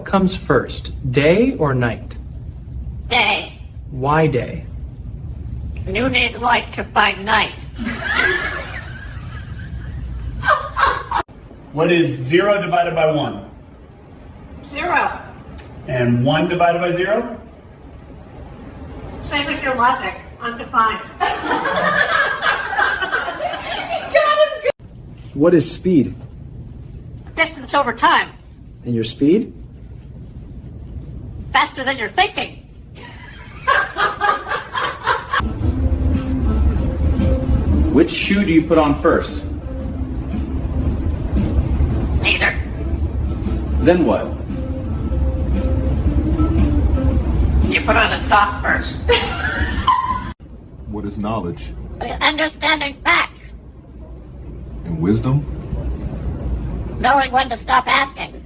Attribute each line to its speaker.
Speaker 1: comes first, day or night?
Speaker 2: Day.
Speaker 1: Why day?
Speaker 2: You need light to find night.
Speaker 3: What is 0 divided by 1?
Speaker 2: 0.
Speaker 3: And 1 divided by 0?
Speaker 2: Same as your logic. Undefined.
Speaker 4: What is speed?
Speaker 2: Distance over time.
Speaker 4: And your speed?
Speaker 2: Faster than you're thinking.
Speaker 5: Which shoe do you put on first?
Speaker 2: Neither.
Speaker 5: Then what?
Speaker 2: You put on a sock first.
Speaker 6: What is knowledge
Speaker 2: Understanding facts.
Speaker 6: and wisdom?
Speaker 2: Knowing when to stop asking.